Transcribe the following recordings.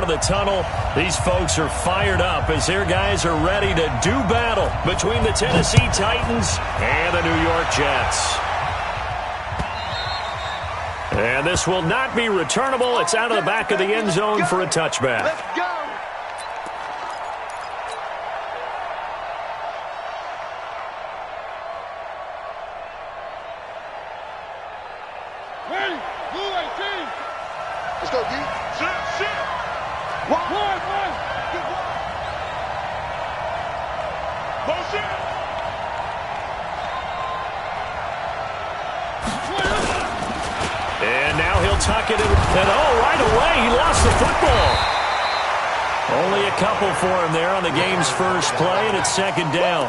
of the tunnel. These folks are fired up as their guys are ready to do battle between the Tennessee Titans and the New York Jets. And this will not be returnable. It's out of the back of the end zone for a touchback. Let's go. Ready, blue 18. Let's go, D. Sit. One. Motion. And now he'll tuck it in. And right away, he lost the football. Only a couple for him there on the game's first play, and it's second down.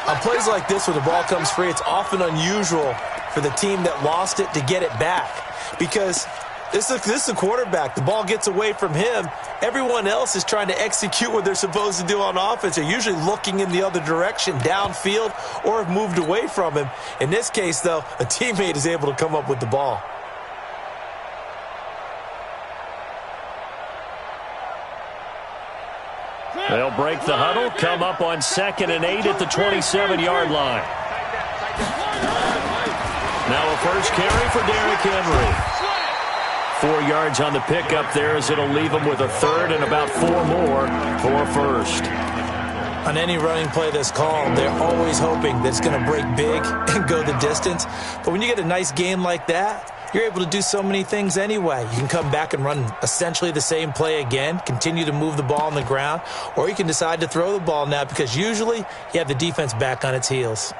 On plays like this where the ball comes free, it's often unusual for the team that lost it to get it back. Because this is a quarterback. The ball gets away from him. Everyone else is trying to execute what they're supposed to do on offense. They're usually looking in the other direction, downfield, or have moved away from him. In this case, though, a teammate is able to come up with the ball. They'll break the huddle, come up on 2nd and 8 at the 27-yard line. Now a first carry for Derrick Henry. 4 yards on the pickup there as it'll leave him with a third and about 4 more for first. On any running play that's called, they're always hoping that it's going to break big and go the distance. But when you get a nice game like that, you're able to do so many things anyway. You can come back and run essentially the same play again, continue to move the ball on the ground, or you can decide to throw the ball now because usually you have the defense back on its heels.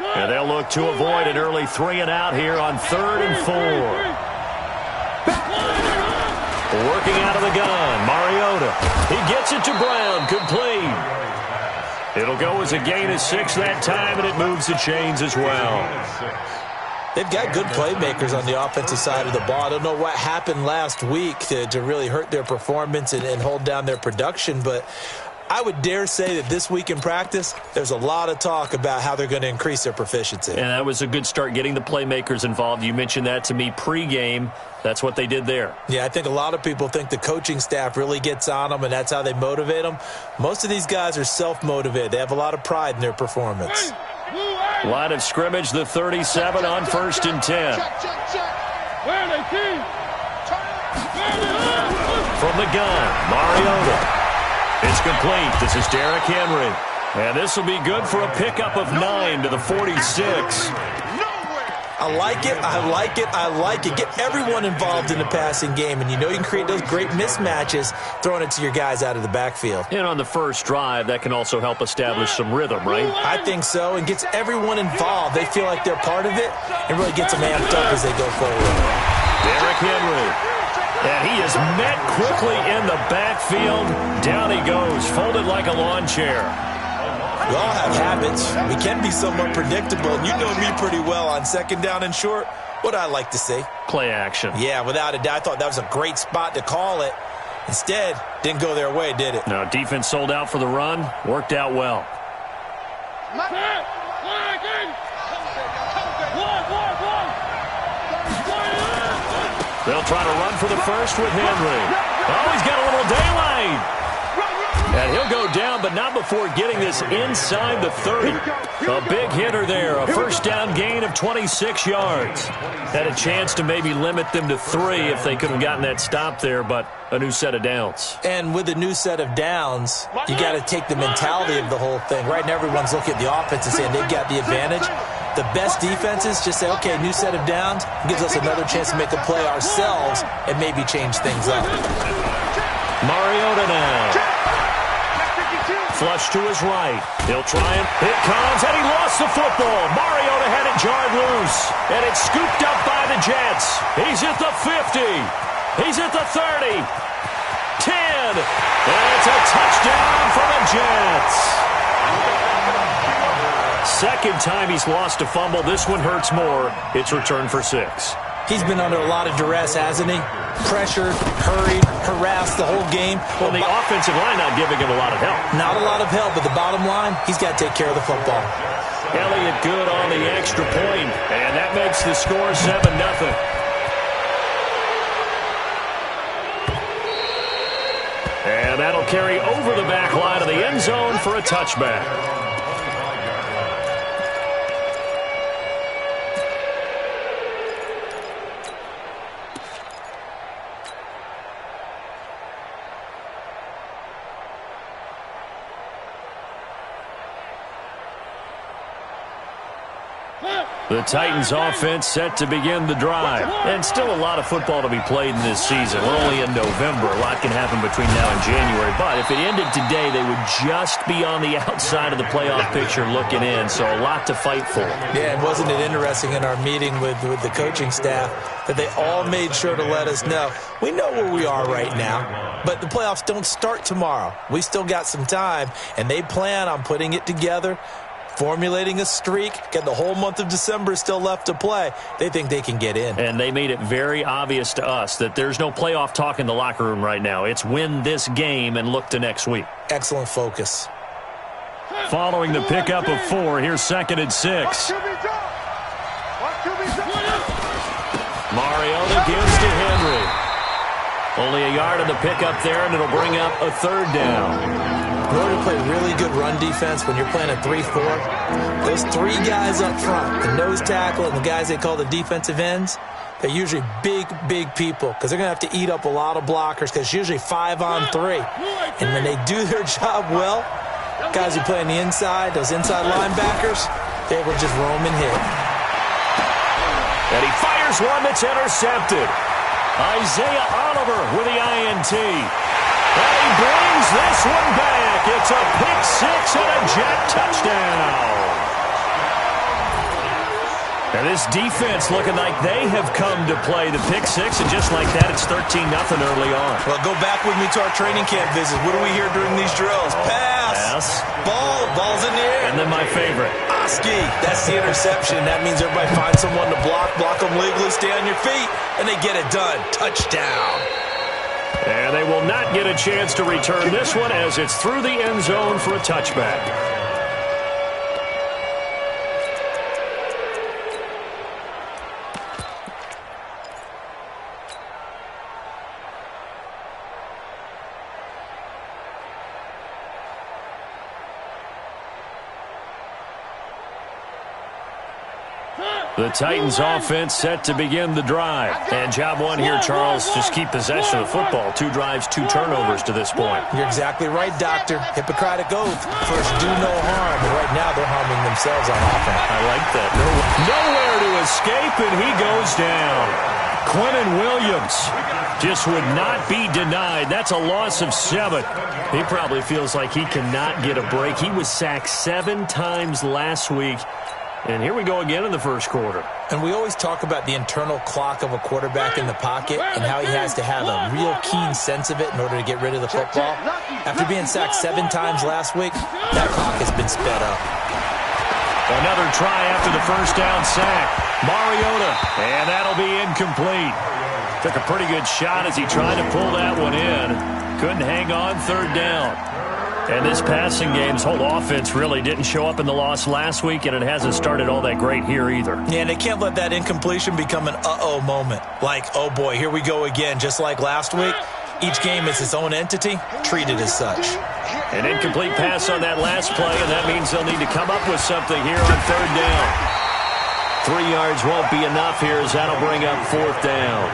And they'll look to avoid an early 3 and out here on 3rd and 4. Working out of the gun, Mariota. He gets it to Brown, complete. It'll go as a gain of 6 that time, and it moves the chains as well. They've got good playmakers on the offensive side of the ball. I don't know what happened last week to really hurt their performance and hold down their production, but I would dare say that this week in practice, there's a lot of talk about how they're going to increase their proficiency. And that was a good start, getting the playmakers involved. You mentioned that to me pregame. That's what they did there. Yeah, I think a lot of people think the coaching staff really gets on them, and that's how they motivate them. Most of these guys are self-motivated. They have a lot of pride in their performance. Line of scrimmage, the 37 on 1st and 10. From the gun, Mariota. It's complete. This is Derrick Henry. And this will be good for a pickup of 9 to the 46. I like it. Get everyone involved in the passing game, and you know you can create those great mismatches throwing it to your guys out of the backfield. And on the first drive, that can also help establish some rhythm, right? I think so, and gets everyone involved. They feel like they're part of it, and really gets them amped up as they go forward. Derrick Henry. And he is met quickly in the backfield. Down he goes, folded like a lawn chair. We all have habits. We can be somewhat predictable, and you know me pretty well on 2nd down and short. What I like to see. Play action. Yeah, without a doubt. I thought that was a great spot to call it. Instead, didn't go their way, did it? No, defense sold out for the run. Worked out well. They'll try to run for the first with Henry. Oh, he's got a little daylight. And he'll go down, but not before getting this inside the 30. A big hitter there, a first down gain of 26 yards. Had a chance to maybe limit them to 3 if they could have gotten that stop there, but a new set of downs. And with a new set of downs, you got to take the mentality of the whole thing. Right now, everyone's looking at the offense and saying they've got the advantage. The best defenses just say, okay, new set of downs, gives us another chance to make a play ourselves and maybe change things up. Mariota now. Flush to his right. He'll try and it comes, and he lost the football. Mariota had it jarred loose, and it's scooped up by the Jets. He's at the 50. He's at the 30. 10. And it's a touchdown for the Jets. Second time he's lost a fumble. This one hurts more. It's returned for 6. He's been under a lot of duress, hasn't he? Pressured, hurried, harassed the whole game. Well, the offensive line not giving him a lot of help. Not a lot of help, but the bottom line, he's got to take care of the football. Elliott good on the extra point, and that makes the score 7-0. And that'll carry over the back line of the end zone for a touchback. The Titans offense set to begin the drive. And still a lot of football to be played in this season. We're only in November. A lot can happen between now and January. But if it ended today, they would just be on the outside of the playoff picture looking in. So a lot to fight for. Yeah, and wasn't it interesting in our meeting with the coaching staff that they all made sure to let us know, we know where we are right now, but the playoffs don't start tomorrow. We still got some time, and they plan on putting it together, formulating a streak, get the whole month of December still left to play. They think they can get in. And they made it very obvious to us that there's no playoff talk in the locker room right now. It's win this game and look to next week. Excellent focus. Following the pickup of 4, here's 2nd and 6. Mariota gives to Henry. Only a yard on the pickup there, and it'll bring up a 3rd down. In order to play really good run defense when you're playing a 3-4, those 3 guys up front, the nose tackle and the guys they call the defensive ends, they're usually big people because they're going to have to eat up a lot of blockers because it's usually 5 on 3. And when they do their job well, guys who play on the inside, those inside linebackers, they will just roam and hit. And he fires one that's intercepted. Isaiah Oliver with the INT. And he brings this one back. It's a pick 6 and a jet touchdown. And this defense looking like they have come to play the pick 6, and just like that, it's 13-0 early on. Well, go back with me to our training camp visit. What do we hear during these drills? Pass. Ball's in the air. And then my favorite. Oski. That's the interception. That means everybody finds someone to block them legally, stay on your feet, and they get it done. Touchdown. And they will not get a chance to return this one as it's through the end zone for a touchback. The Titans offense set to begin the drive. And job one here, Charles, just keep possession of the football. 2 drives, 2 turnovers to this point. You're exactly right, Doctor. Hippocratic oath. First, do no harm. And right now, they're harming themselves on offense. I like that. Nowhere to escape, and he goes down. Quinnen Williams just would not be denied. That's a loss of 7. He probably feels like he cannot get a break. He was sacked 7 times last week. And here we go again in the first quarter. And we always talk about the internal clock of a quarterback in the pocket and how he has to have a real keen sense of it in order to get rid of the football. After being sacked 7 times last week, that clock has been sped up. Another try after the first down sack. Mariota, and that'll be incomplete. Took a pretty good shot as he tried to pull that one in. Couldn't hang on 3rd down. And this passing game's whole offense really didn't show up in the loss last week, and it hasn't started all that great here either. Yeah, and they can't let that incompletion become an uh-oh moment. Like, oh boy, here we go again, just like last week. Each game is its own entity, treated as such. An incomplete pass on that last play, and that means they'll need to come up with something here on 3rd down. 3 yards won't be enough here as that'll bring up 4th down.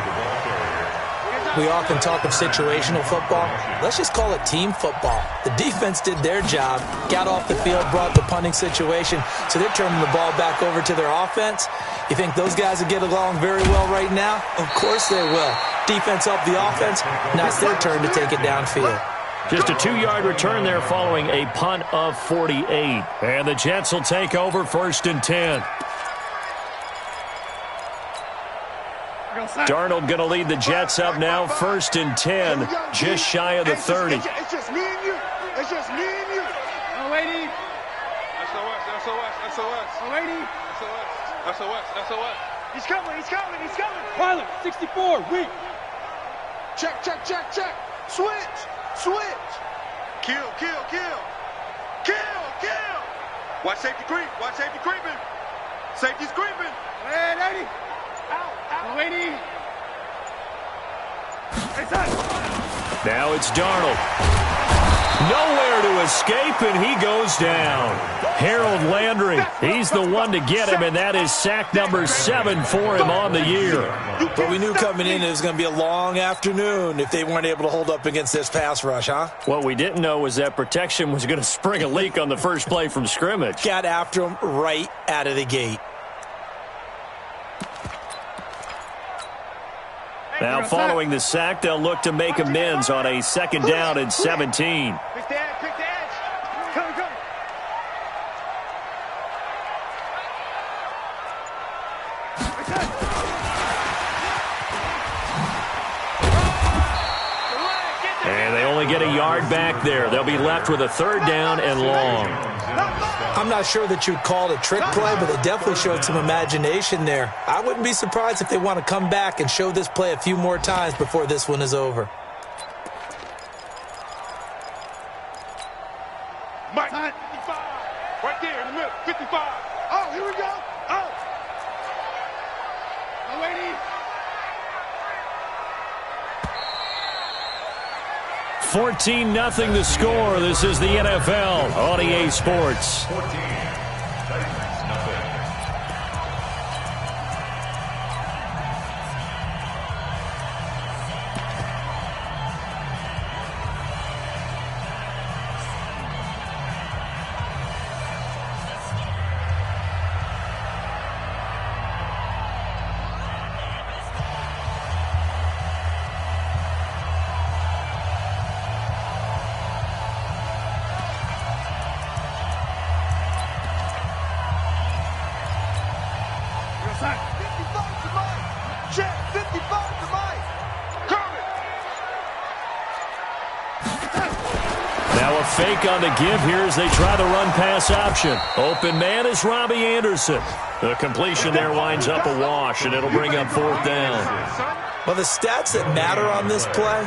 We often talk of situational football. Let's just call it team football. The defense did their job, got off the field, brought the punting situation, so they're turning the ball back over to their offense. You think those guys will get along very well right now? Of course they will. Defense helped the offense. Now it's their turn to take it downfield. Just a 2-yard return there following a punt of 48. And the Jets will take over 1st and 10. Darnold going to lead the Jets up now, 1st and 10, just shy of the 30. It's just me and you. It's just me and you. Oh, lady. SOS. Oh, lady. SOS. He's coming. Pilot, 64, weak. Check. Switch. Kill. Watch safety creeping. Safety's creeping. Hey, lady. Out. Oh, lady. Hey, son. Now it's Darnold. Nowhere to escape, and he goes down. Harold Landry, he's the one to get him, and that is sack number 7 for him on the year. But we knew coming in it was going to be a long afternoon if they weren't able to hold up against this pass rush, huh? What we didn't know was that protection was going to spring a leak on the first play from scrimmage. Got after him right out of the gate. Now following the sack, they'll look to make amends on a 2nd down and 17. Quick the edge. Come. And they only get a yard back there. They'll be left with a 3rd down and long. I'm not sure that you'd call it a trick play, but they definitely showed some imagination there. I wouldn't be surprised if they want to come back and show this play a few more times before this one is over. Mike, 55. Right there in the middle, 55. Oh, here we go. Oh. No waiting. 14-0 the score. This is the NFL on EA Sports. Fake on the give here as they try the run-pass option. Open man is Robbie Anderson. The completion there winds up a wash, and it'll bring up 4th down. Well, the stats that matter on this play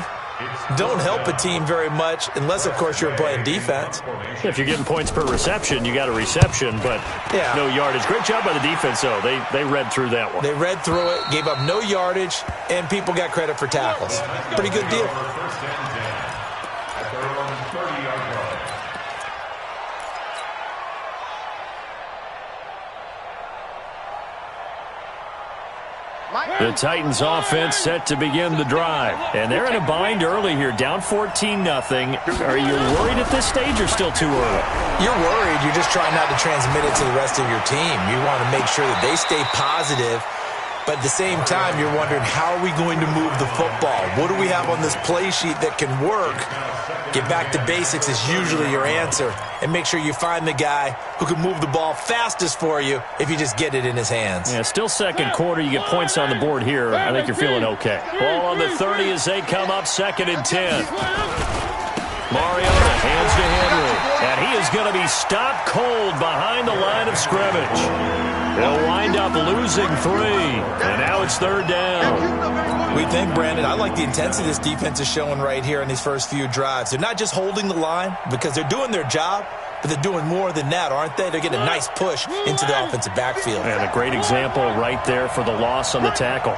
don't help a team very much unless, of course, you're playing defense. If you're getting points per reception, you got a reception, but no yardage. Great job by the defense, though. They read through that one. They read through it, gave up no yardage, and people got credit for tackles. Pretty good deal. The Titans offense set to begin the drive. And they're in a bind early here, down 14-0. Are you worried at this stage or still too early? You're worried. You're just trying not to transmit it to the rest of your team. You want to make sure that they stay positive. But at the same time, you're wondering, how are we going to move the football? What do we have on this play sheet that can work? Get back to basics is usually your answer. And make sure you find the guy who can move the ball fastest for you if you just get it in his hands. Yeah, still 2nd quarter. You get points on the board here. I think you're feeling okay. Ball on the 30 as they come up 2nd and 10. Mariota hands to Henry. And he is going to be stopped cold behind the line of scrimmage. They'll wind up losing 3. And now it's 3rd down. We think, Brandon, I like the intensity this defense is showing right here in these first few drives. They're not just holding the line because they're doing their job, but they're doing more than that, aren't they? They're getting a nice push into the offensive backfield. And a great example right there for the loss on the tackle.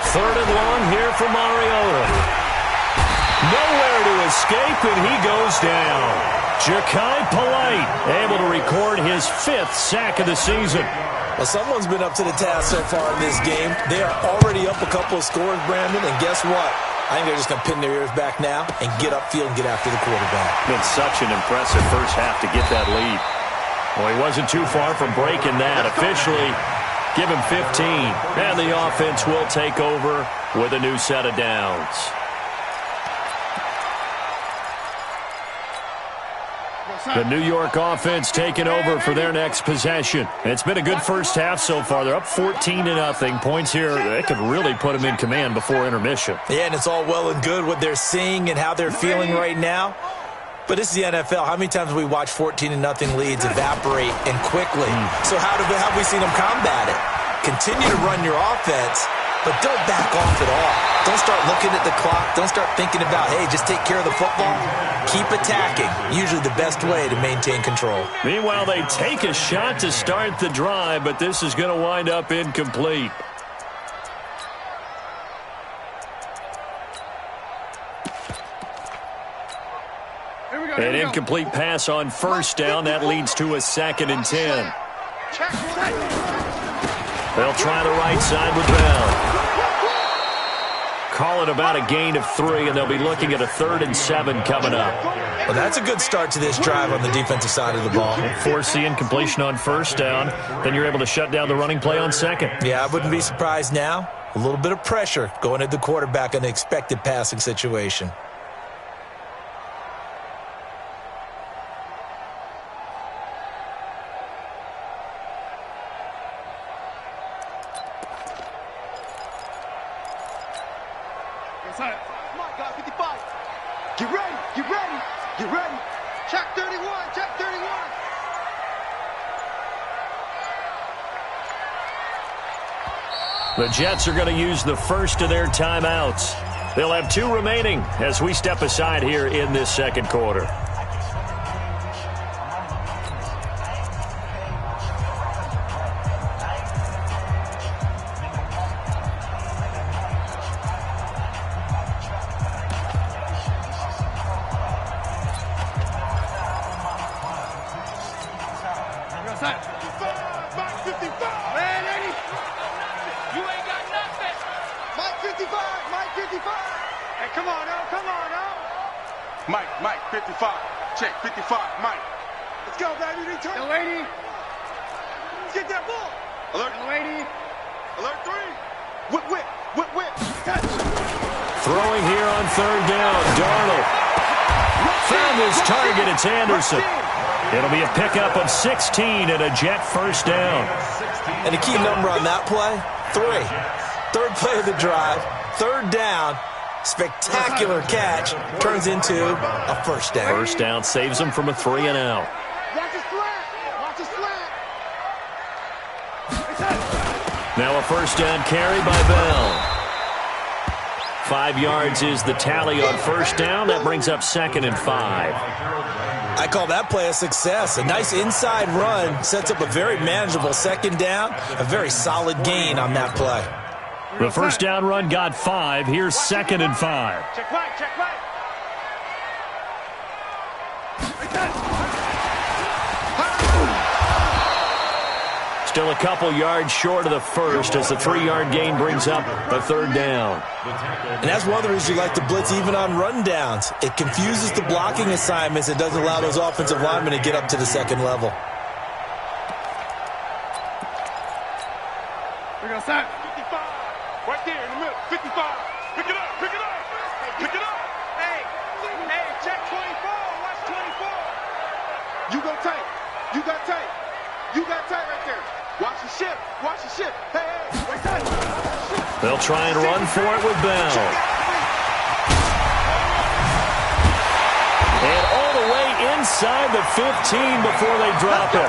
3rd and long here for Mariota. Nowhere to escape, and he goes down. Ja'Kai Polite able to record his 5th sack of the season. Well, someone's been up to the task so far in this game. They are already up a couple of scores, Brandon, and guess what? I think they're just going to pin their ears back now and get upfield and get after the quarterback. Been such an impressive first half to get that lead. Well, he wasn't too far from breaking that. Officially, give him 15. And the offense will take over with a new set of downs. The New York offense taking over for their next possession. It's been a good first half so far. They're up 14-0. Points here, they could really put them in command before intermission. Yeah, and it's all well and good what they're seeing and how they're feeling right now. But this is the NFL. How many times have we watched 14-0 leads evaporate and quickly? So how have we seen them combat it? Continue to run your offense, but don't back off at all. Don't start looking at the clock. Don't start thinking about, hey, just take care of the football. Keep attacking. Usually the best way to maintain control. Meanwhile, they take a shot to start the drive, but this is going to wind up incomplete. An incomplete pass on first down. That leads to a 2nd and 10. They'll try the right side with Bell. Call it about a gain of 3, and they'll be looking at a 3rd and 7 coming up. Well, that's a good start to this drive on the defensive side of the ball. Force the incompletion on first down. Then you're able to shut down the running play on 2nd. Yeah, I wouldn't be surprised now. A little bit of pressure going at the quarterback in the expected passing situation. My God, 55. Get ready, get ready, get ready. Check 31, check 31. The Jets are going to use the first of their timeouts. They'll have 2 remaining as we step aside here in this 2nd quarter. Mike, 55. Check, 55, Mike. Let's go, baby. Return. The lady. Let's get that ball. Alert. The lady. Alert 3. Whip. Touch. Throwing here on 3rd down. Darnold found his target. It's Anderson. It'll be a pickup of 16 and a Jet first down. And a key number on that play, 3. 3rd play of the drive, 3rd down. Spectacular catch turns into a first down. First down saves him from a 3 and out. Watch his flat. Watch his flat. Now a first down carry by Bell. 5 yards is the tally on first down. That brings up 2nd and 5. I call that play a success. A nice inside run sets up a very manageable 2nd down. A very solid gain on that play. The first down run got 5. Here's 2nd and 5. Check right, check right. Still a couple yards short of the first as the 3-yard gain brings up a 3rd down. And that's one of the reasons you like to blitz even on run downs. It confuses the blocking assignments. It doesn't allow those offensive linemen to get up to the 2nd level. We're going to start. 55. Right there in the middle. 55. Pick it up. Pick it up. Pick it up. Hey, check 24. Watch 24. You go tight. You got tight. You got tight right there. Watch the ship. Watch the ship. Hey, right tight. They'll try and run for it with Bell. And all the way inside the 15 before they drop it.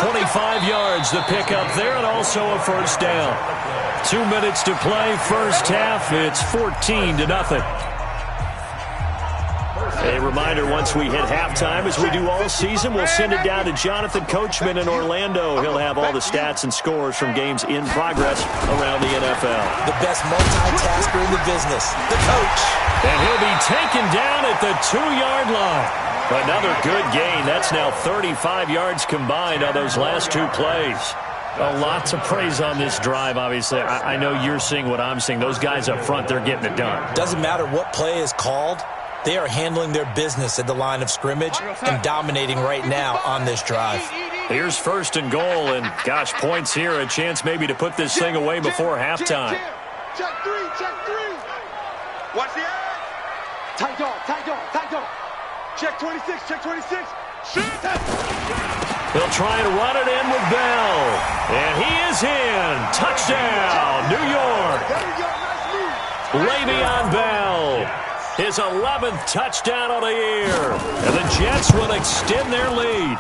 25 yards the pickup there, and also a first down. 2 minutes to play, first half. It's 14-0. A reminder, once we hit halftime, as we do all season, we'll send it down to Jonathan Coachman in Orlando. He'll have all the stats and scores from games in progress around the NFL. The best multitasker in the business, the coach. And he'll be taken down at the 2-yard line. Another good gain. That's now 35 yards combined on those last 2 plays. A lot to praise on this drive, obviously. I know you're seeing what I'm seeing. Those guys up front, they're getting it done. Doesn't matter what play is called. They are handling their business at the line of scrimmage and dominating right now on this drive. Here's 1st and goal, and gosh, points here. A chance maybe to put this thing away before halftime. Check 3. Watch the eye. Tight dog. Check 26. Shoot. They'll try and run it in with Bell. And he is in. Touchdown, New York. There we go. Nice move. Le'Veon Bell. His 11th touchdown of the year. And the Jets will extend their lead.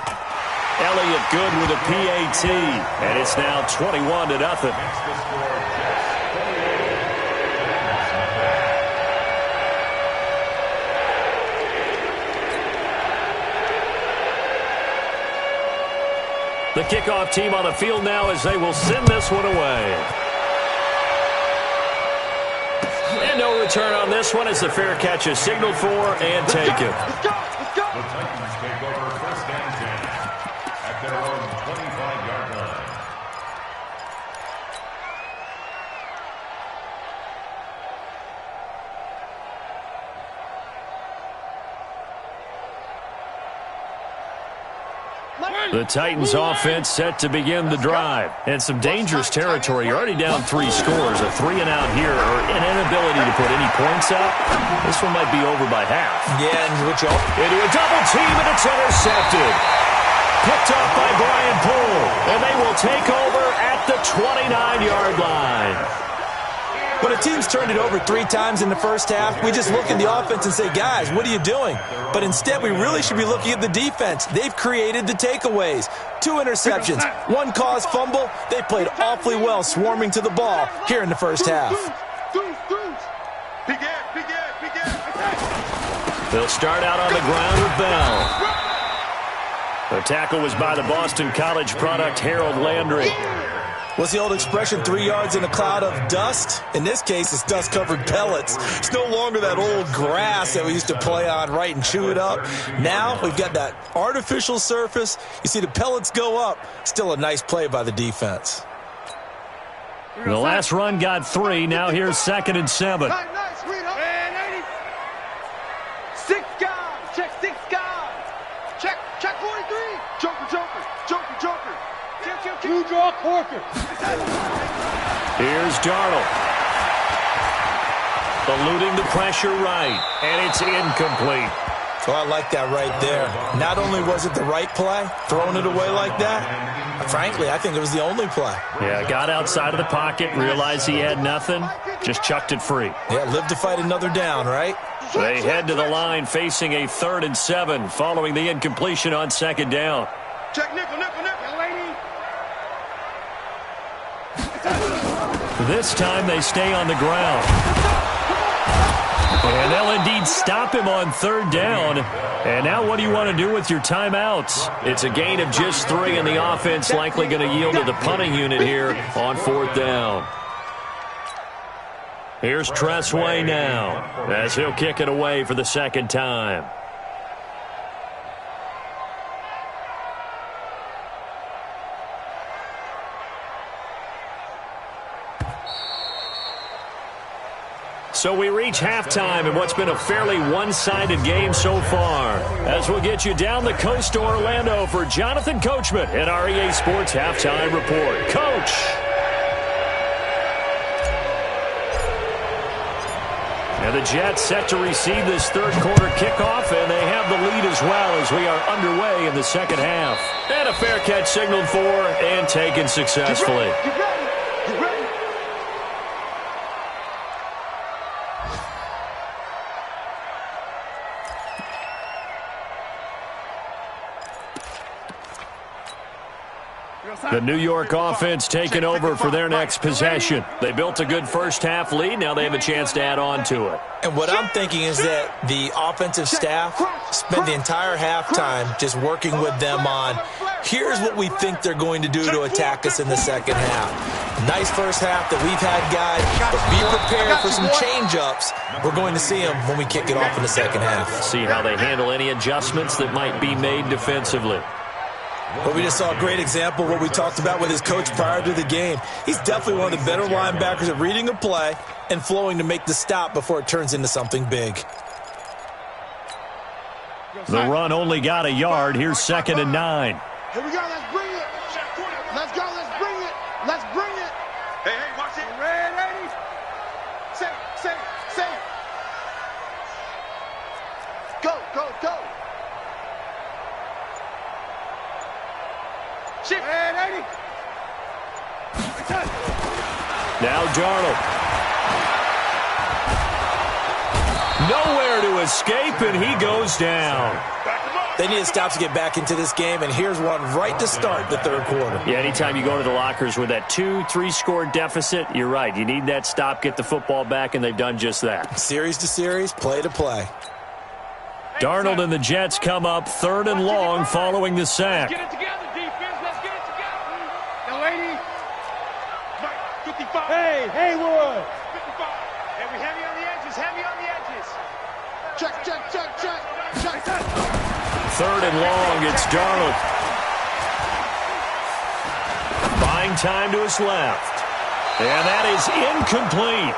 Elliott good with a PAT. And it's now 21-0. The kickoff team on the field now as they will send this one away. And no return on this one as the fair catch is signaled for and taken. Let's go. Let's go. The Titans take over first and 10 at their own 25-yard line. The Titans offense set to begin the drive. And some dangerous territory. You're already down 3 scores. A 3-and-out here or an inability to put any points up. This one might be over by half. Yeah, and into a double team, and it's intercepted. Picked up by Brian Poole. And they will take over at the 29-yard line. When a team's turned it over 3 times in the first half, we just look at the offense and say, guys, what are you doing? But instead, we really should be looking at the defense. They've created the takeaways. 2 interceptions, 1 caused fumble. They played awfully well swarming to the ball here in the first half. They'll start out on the ground with Bell. The tackle was by the Boston College product, Harold Landry. What's the old expression, 3 yards in a cloud of dust? In this case, it's dust-covered pellets. It's no longer that old grass that we used to play on, right, and chew it up. Now we've got that artificial surface. You see the pellets go up. Still a nice play by the defense. The last run got 3. Now here's 2nd and 7. Nice, read up. 6 guys. Check 6 guys. Check 43. Joker. You draw Corker. Here's Darnold. Eluding the pressure right. And it's incomplete. So I like that right there. Not only was it the right play, throwing it away like that, frankly, I think it was the only play. Yeah, got outside of the pocket, realized he had nothing, just chucked it free. Yeah, live to fight another down, right? They head to the line facing a 3rd and 7 following the incompletion on 2nd down. Check nickel, lady. This time they stay on the ground. And they'll indeed stop him on 3rd down. And now what do you want to do with your timeouts? It's a gain of just 3, and the offense likely going to yield to the punting unit here on 4th down. Here's Tressway now as he'll kick it away for the 2nd time. So we reach halftime in what's been a fairly one-sided game so far. As we'll get you down the coast to Orlando for Jonathan Coachman at our EA Sports Halftime Report. Coach! And the Jets set to receive this 3rd quarter kickoff, and they have the lead as well as we are underway in the 2nd half. And a fair catch signaled for and taken successfully. Get ready. The New York offense taking over for their next possession. They built a good first half lead. Now they have a chance to add on to it. And what I'm thinking is that the offensive staff spent the entire halftime just working with them on, here's what we think they're going to do to attack us in the 2nd half. Nice first half that we've had, guys, but be prepared for some change-ups. We're going to see them when we kick it off in the 2nd half. See how they handle any adjustments that might be made defensively. But we just saw a great example of what we talked about with his coach prior to the game. He's definitely one of the better linebackers at reading a play and flowing to make the stop before it turns into something big. The run only got a yard. Here's 2nd and 9. Here we go. Let's bring it. Let's go. Let's bring it. Let's bring it. Hey, watch it. Red 80. Say. Go. Shift. Red 80. Now Darnold. Nowhere to escape, and he goes down. They need to stop to get back into this game, and here's one right to start the 3rd quarter. Yeah, anytime you go to the lockers with that 2-3 score deficit, you're right. You need that stop, get the football back, and they've done just that. Series to series, play to play. Darnold and the Jets come up 3rd and long following the sack. Get it together, defense. Let's get it together. 55. Hey, Haywood. 55. And we heavy on the edges, heavy on the edges. Check. Third and long, it's Darnold. Buying time to his left. And that is incomplete.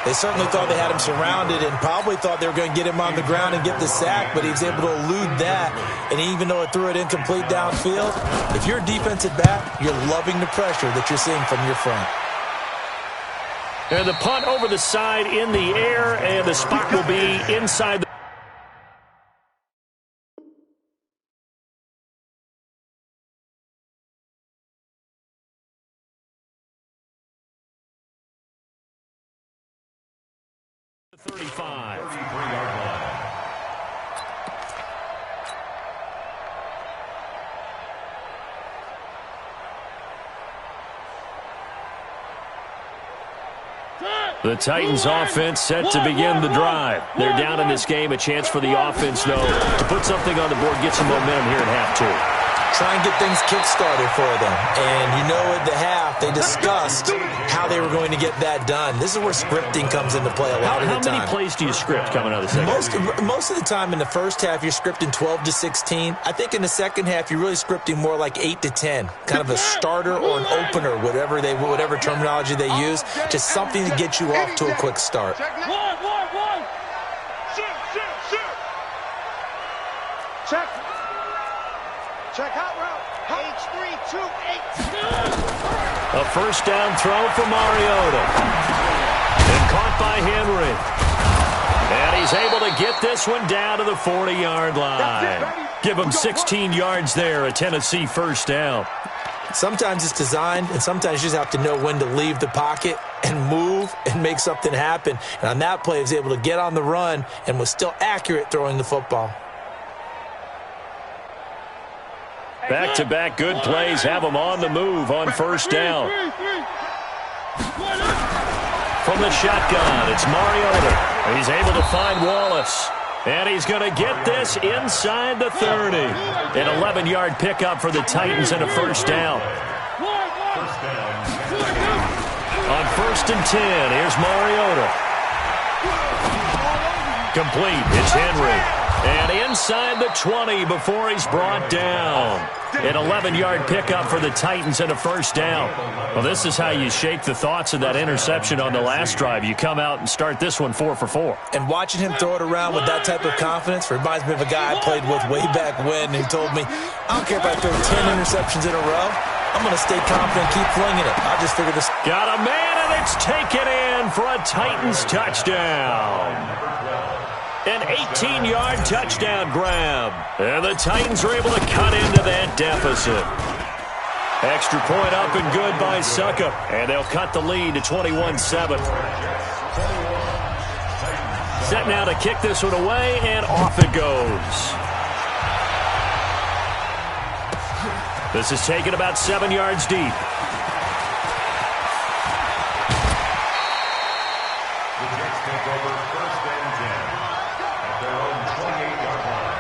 They certainly thought they had him surrounded and probably thought they were going to get him on the ground and get the sack, but he was able to elude that. And even though it threw it incomplete downfield, if you're a defensive back, you're loving the pressure that you're seeing from your front. And the punt over the side in the air, and the spot will be inside the 35. 33-yard line. The Titans offense set to begin the drive. They're down in this game. A chance for the offense, though, to put something on the board, get some momentum here at half two. Try and get things kick-started for them. And you know at the half, they discussed how they were going to get that done. This is where scripting comes into play a lot of the time. How many plays do you script coming out of the second? Most of the time in the first half, you're scripting 12 to 16. I think in the second half, you're really scripting more like 8 to 10. Kind of a starter or an opener, whatever terminology they use, just something to get you off to a quick start. One. Shoot. Check out route. H328. A first down throw for Mariota. And caught by Henry. And he's able to get this one down to the 40-yard line. Give him 16 yards there, a Tennessee first down. Sometimes it's designed, and sometimes you just have to know when to leave the pocket and move and make something happen. And on that play, he was able to get on the run and was still accurate throwing the football. Back-to-back good plays have him on the move on first down. From the shotgun, it's Mariota. He's able to find Wallace. And he's going to get this inside the 30. An 11-yard pickup for the Titans and a first down. On first and 10, here's Mariota. Complete, it's Henry. And inside the 20 before he's brought down. An 11-yard pickup for the Titans and a first down. Well, this is how you shake the thoughts of that interception on the last drive. You come out and start this one 4 for 4. And watching him throw it around with that type of confidence reminds me of a guy I played with way back when who told me, I don't care if I throw 10 interceptions in a row. I'm going to stay confident and keep flinging it. I'll just figure this. Got a man, and it's taken in for a Titans touchdown. An 18-yard touchdown grab. And the Titans are able to cut into that deficit. Extra point up and good by Suckup. And they'll cut the lead to 21-7. Set now to kick this one away, and off it goes. This is taken about 7 yards deep. The Jets take over first and 10 at their own 28-yard line.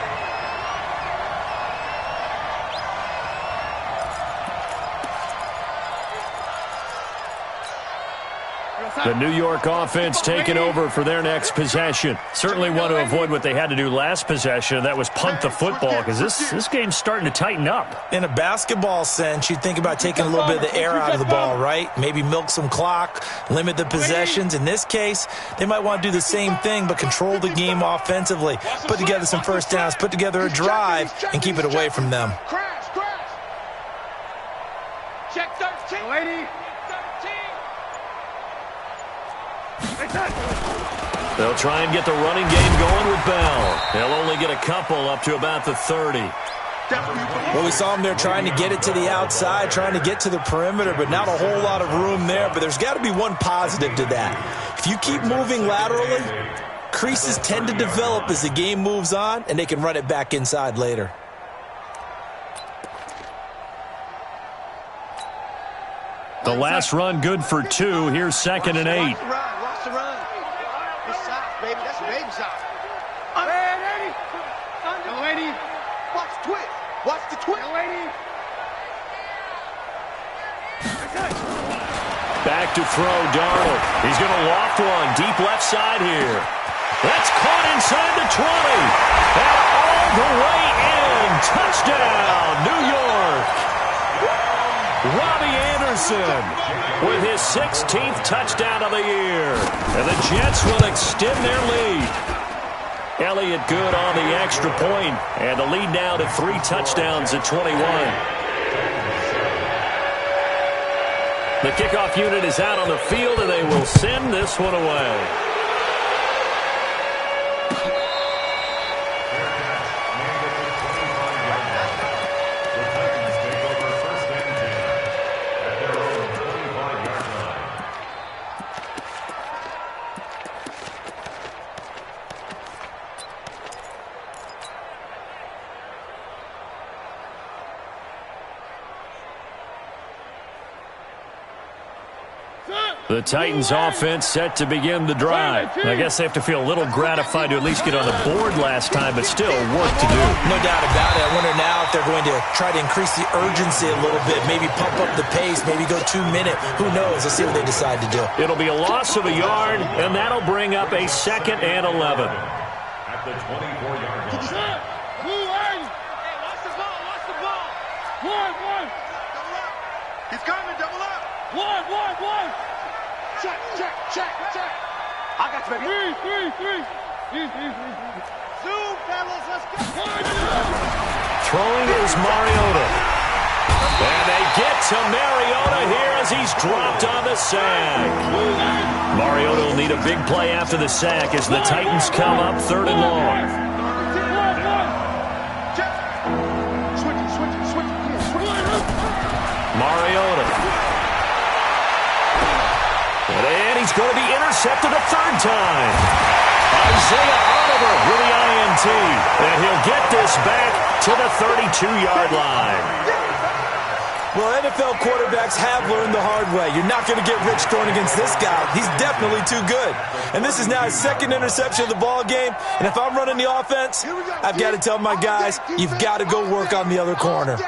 The New York offense taking over for their next possession. Certainly want to avoid what they had to do last possession. That was punt the football, because this game's starting to tighten up. In a basketball sense, you think about taking a little bit of the air out of the ball, right? Maybe milk some clock, limit the possessions. In this case, they might want to do the same thing, but control the game offensively. Put together some first downs, put together a drive, and keep it away from them. Crash. Check 13. Lady. 13. They'll try and get the running game going with Bell. They'll only get a couple up to about the 30. Well, we saw him there trying to get it to the outside, trying to get to the perimeter, but not a whole lot of room there. But there's got to be one positive to that. If you keep moving laterally, creases tend to develop as the game moves on, and they can run it back inside later. The last run good for 2. Here's 2nd and 8. Watch the run. It's side, baby. That's a baby side. Lady. Watch the twist. Watch the twist. Lady. Back to throw, Darnold. He's going to loft one deep left side here. That's caught inside the 20. And all the way in. Touchdown, New York. Robbie Anderson with his 16th touchdown of the year. And the Jets will extend their lead. Elliott good on the extra point, and the lead now to 3 touchdowns at 21. The kickoff unit is out on the field, and they will send this one away. The Titans offense set to begin the drive. I guess they have to feel a little gratified to at least get on the board last time, but still work to do. No doubt about it. I wonder now if they're going to try to increase the urgency a little bit, maybe pump up the pace, maybe go 2-minute. Who knows? Let's see what they decide to do. It'll be a loss of a yard, and that'll bring up a 2nd and 11. At the 24-yard line. Hey, watch the ball, watch the ball. One. Double up. He's coming, double up. One. Check. I got you, baby. Three. Zoom, fellas, let's go. Throwing is Mariota. And they get to Mariota here as he's dropped on the sack. Mariota will need a big play after the sack as the Titans come up 3rd and long. Mariota. And he's going to be intercepted a 3rd time. Isaiah Oliver with the INT. And he'll get this back to the 32-yard line. Well, NFL quarterbacks have learned the hard way. You're not going to get rich throwing against this guy. He's definitely too good. And this is now his 2nd interception of the ball game. And if I'm running the offense, I've got to tell my guys, you've got to go work on the other corner.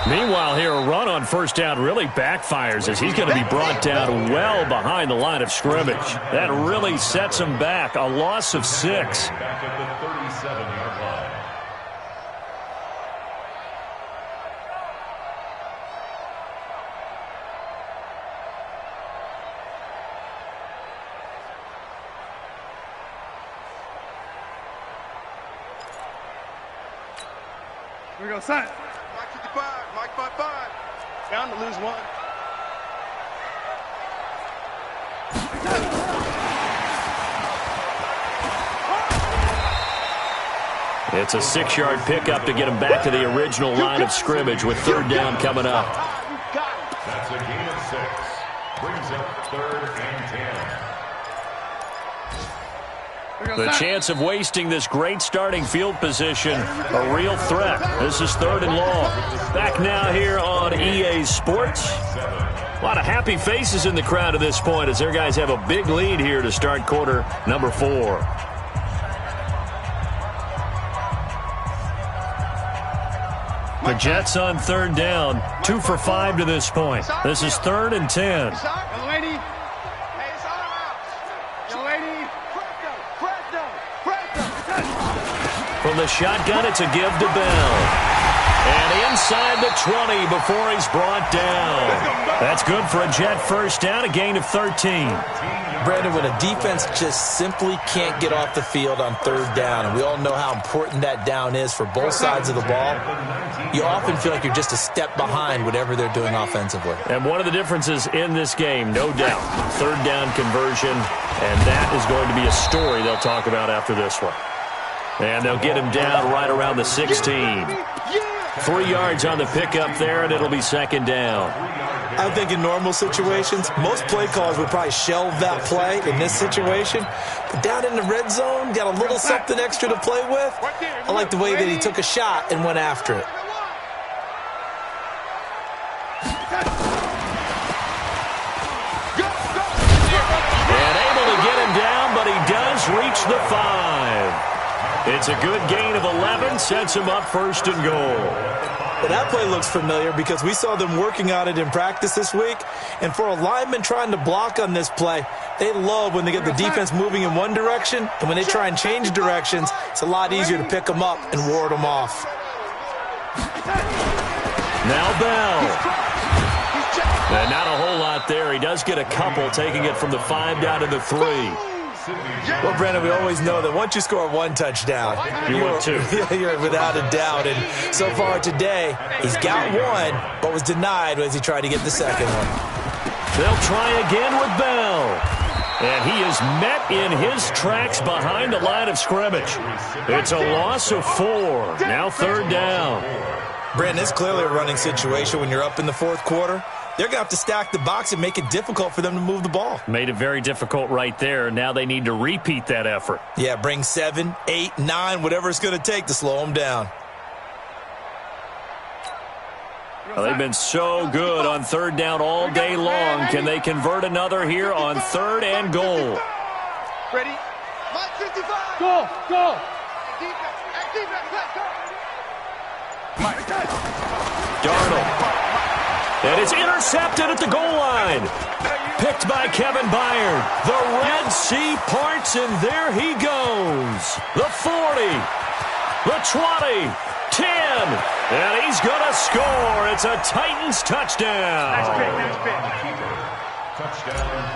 Meanwhile, here a run on 1st down really backfires as he's going to be brought down well behind the line of scrimmage. That really sets him back. A loss of 6. Back at the 37-yard line. Here we go, set. Mike 55, Mike 55. Bound to lose 1. It's a 6-yard pickup to get him back to the original line of scrimmage with 3rd down coming up. That's a gain of 6. Brings up 3rd and 10. The chance of wasting this great starting field position, a real threat. This is 3rd and long. Back now here on EA Sports. A lot of happy faces in the crowd at this point as their guys have a big lead here to start quarter number 4. The Jets on 3rd down, 2 for 5 to this point. This is 3rd and 10. Young lady. Hey, it's all out. Young lady. From the shotgun, it's a give to Bell. And inside the 20 before he's brought down. That's good for a Jet 1st down, a gain of 13. Brandon, when a defense just simply can't get off the field on 3rd down, and we all know how important that down is for both sides of the ball, you often feel like you're just a step behind whatever they're doing offensively. And one of the differences in this game, no doubt, 3rd down conversion, and that is going to be a story they'll talk about after this one. And they'll get him down right around the 16. 3 yards on the pickup there, and it'll be 2nd down. I think in normal situations, most play callers would probably shelve that play in this situation. But down in the red zone, got a little something extra to play with. I like the way that he took a shot and went after it. And able to get him down, but he does reach the 5. It's a good gain of 11, sets him up 1st and goal. Well, that play looks familiar because we saw them working on it in practice this week. And for a lineman trying to block on this play, they love when they get the defense moving in one direction. And when they try and change directions, it's a lot easier to pick them up and ward them off. Now Bell. And not a whole lot there. He does get a couple, taking it from the 5 down to the 3. Well, Brandon, we always know that once you score one touchdown, you're without a doubt. And so far today, he's got one, but was denied as he tried to get the second one. They'll try again with Bell. And he is met in his tracks behind the line of scrimmage. It's a loss of 4. Now 3rd down. Brandon, it's clearly a running situation when you're up in the 4th quarter. They're going to have to stack the box and make it difficult for them to move the ball. Made it very difficult right there. Now they need to repeat that effort. Yeah, bring 7, 8, 9, whatever it's going to take to slow them down. Well, they've been so good on 3rd down all day long. Can they convert another here on 3rd and goal? Ready? 55. Go, go. Darnold. And it's intercepted at the goal line. Picked by Kevin Byard. The Red Sea parts, and there he goes. The 40, the 20, 10, and he's going to score. It's a Titans touchdown.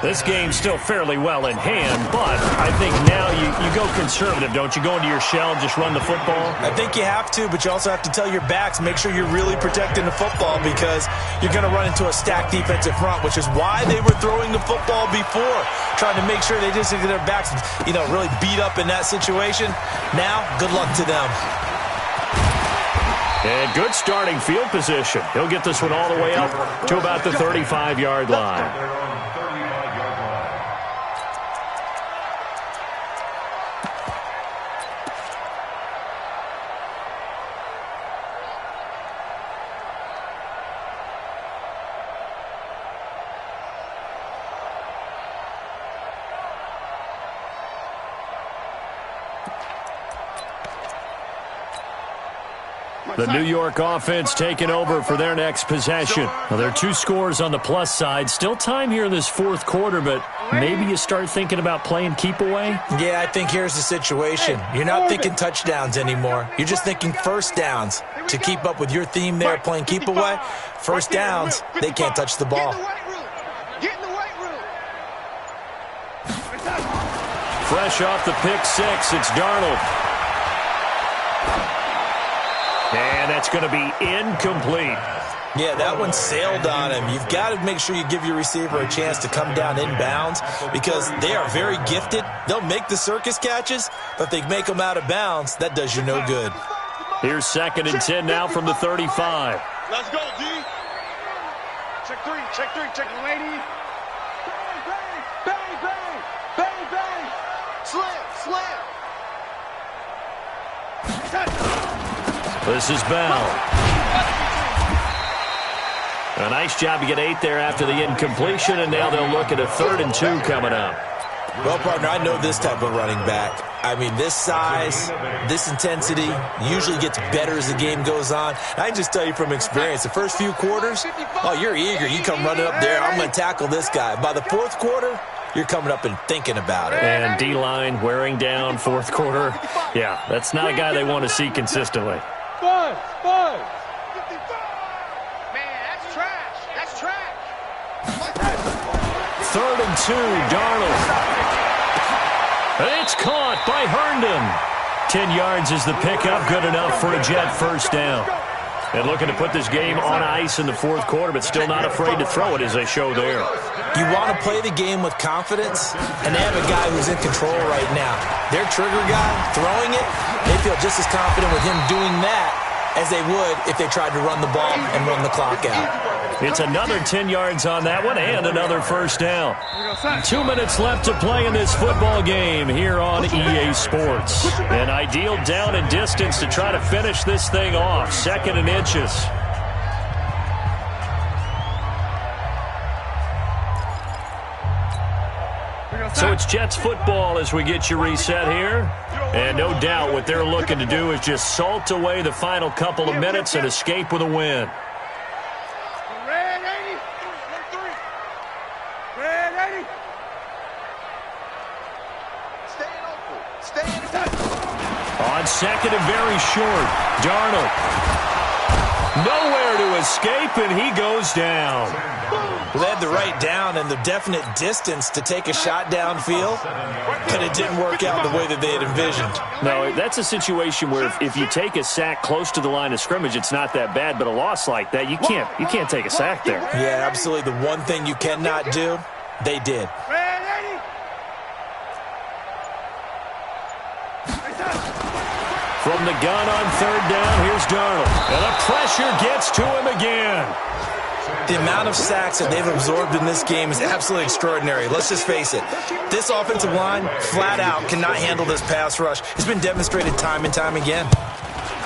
This game's still fairly well in hand, but I think now you go conservative, don't you? Go into your shell and just run the football? I think you have to, but you also have to tell your backs, make sure you're really protecting the football because you're going to run into a stacked defensive front, which is why they were throwing the football before, trying to make sure they just get their backs, really beat up in that situation. Now, good luck to them. And good starting field position. He'll get this one all the way up to about the 35-yard line. The New York offense taking over for their next possession. Well, there are 2 scores on the plus side. Still time here in this 4th quarter, but maybe you start thinking about playing keep away? Yeah, I think here's the situation. You're not thinking touchdowns anymore. You're just thinking first downs. To keep up with your theme there, playing keep away, first downs, they can't touch the ball. Fresh off the pick 6, it's Darnold. And that's going to be incomplete. Yeah, that one sailed on him. You've got to make sure you give your receiver a chance to come down inbounds because they are very gifted. They'll make the circus catches, but if they make them out of bounds, that does you no good. Here's 2nd and 10 now from the 35. Let's go, D. Check 3, check 3, check the lady. Bang, bang, bang, bang, bang. Slam, slam. This is Bell. A nice job to get 8 there after the incompletion, and now they'll look at a 3rd and 2 coming up. Well, partner, I know this type of running back. I mean, this size, this intensity usually gets better as the game goes on. I can just tell you from experience, the first few quarters, oh, you're eager. You come running up there, I'm going to tackle this guy. By the 4th quarter, you're coming up and thinking about it. And D-line wearing down 4th quarter. Yeah, that's not a guy they want to see consistently. Five. Man, that's trash. That's trash. 3rd and 2, Darnold. It's caught by Herndon. 10 yards is the pickup, good enough for a Jet first down. And looking to put this game on ice in the 4th quarter, but still not afraid to throw it as they show there. You want to play the game with confidence, and they have a guy who's in control right now. Their trigger guy, throwing it, they feel just as confident with him doing that as they would if they tried to run the ball and run the clock out. It's another 10 yards on that one and another first down. 2 minutes left to play in this football game here on EA Sports. An ideal down and distance to try to finish this thing off. 2nd and inches. So it's Jets football as we get you reset here. And no doubt what they're looking to do is just salt away the final couple of minutes and escape with a win. Red 80. Red 80. Staying open. Staying open. On second and very short, Darnold. Nowhere to escape, and he goes down. Well, they had the right down and the definite distance to take a shot downfield, but it didn't work out the way that they had envisioned. No, that's a situation where if you take a sack close to the line of scrimmage, it's not that bad, but a loss like that, you can't take a sack there. Yeah, absolutely. The one thing you cannot do, they did. Red 80. From the gun on third down, here's Darnold. And the pressure gets to him again. The amount of sacks that they've absorbed in this game is absolutely extraordinary. Let's just face it. This offensive line, flat out, cannot handle this pass rush. It's been demonstrated time and time again.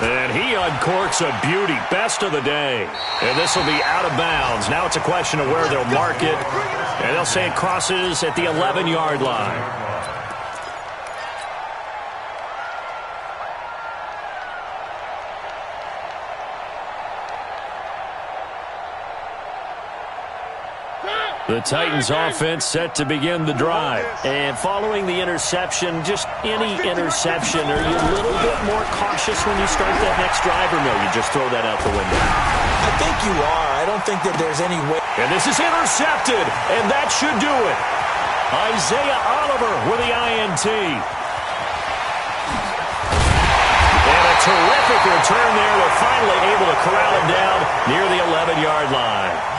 And he uncorks a beauty. Best of the day. And this will be out of bounds. Now it's a question of where they'll mark it. And they'll say it crosses at the 11-yard line. The Titans offense set to begin the drive. And following the interception, just any interception, are you a little bit more cautious when you start that next drive, or no, you just throw that out the window? I think you are. I don't think that there's any way. And this is intercepted, and that should do it. Isaiah Oliver with the INT. And a terrific return there. They're finally able to corral him down near the 11-yard line.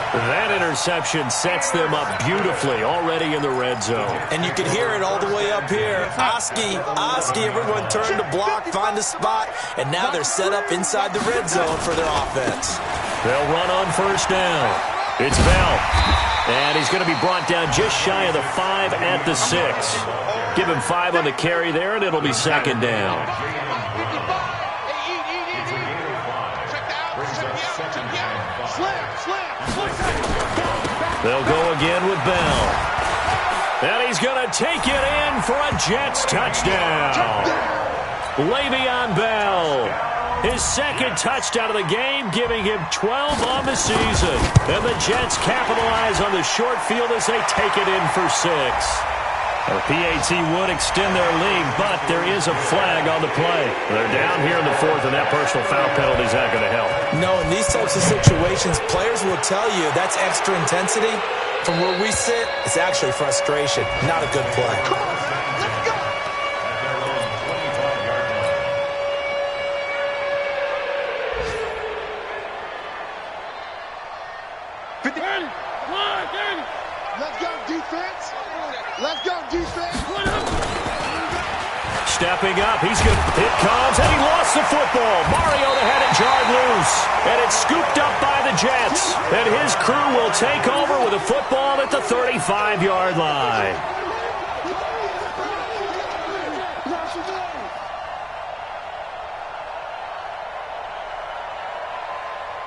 That interception sets them up beautifully already in the red zone. And you can hear it all the way up here. Oski, everyone turned to block, find a spot, and now they're set up inside the red zone for their offense. They'll run on first down. It's Bell. And he's going to be brought down just shy of the 5 at the 6. Give him 5 on the carry there, and it'll be second down. They'll go again with Bell. And he's going to take it in for a Jets touchdown. Le'Veon Bell. His second touchdown of the game, giving him 12 on the season. And the Jets capitalize on the short field as they take it in for 6. The PAT would extend their lead, but there is a flag on the play. They're down here in the 4th, and that personal foul penalty is not going to help. No, in these types of situations, players will tell you that's extra intensity. From where we sit, it's actually frustration, not a good play. Let's go, defense. Let's go, defense. Stepping up, he's good. It comes, and he lost the football. Mariota had it jarred loose, and it's scooped up by the Jets. And his crew will take over with a football at the 35-yard line.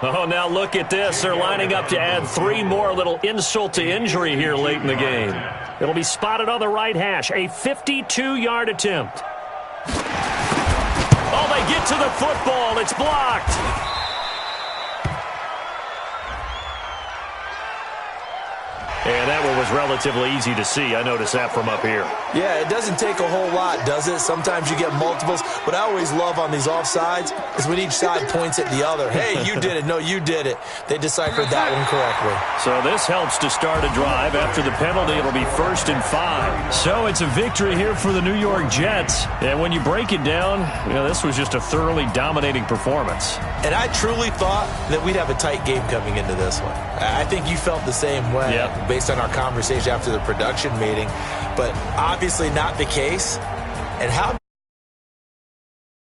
Oh, now look at this. They're lining up to add 3 more, a little insult to injury here late in the game. It'll be spotted on the right hash, a 52-yard attempt. Oh, they get to the football. It's blocked. And that one was relatively easy to see. I noticed that from up here. Yeah, it doesn't take a whole lot, does it? Sometimes you get multiples. What I always love on these offsides is when each side points at the other. Hey, you did it. No, you did it. They deciphered that one correctly. So this helps to start a drive. After the penalty, it'll be 1st and 5. So it's a victory here for the New York Jets. And when you break it down, this was just a thoroughly dominating performance. And I truly thought that we'd have a tight game coming into this one. I think you felt the same way. Yep. Based on our conversation after the production meeting, but obviously not the case. And how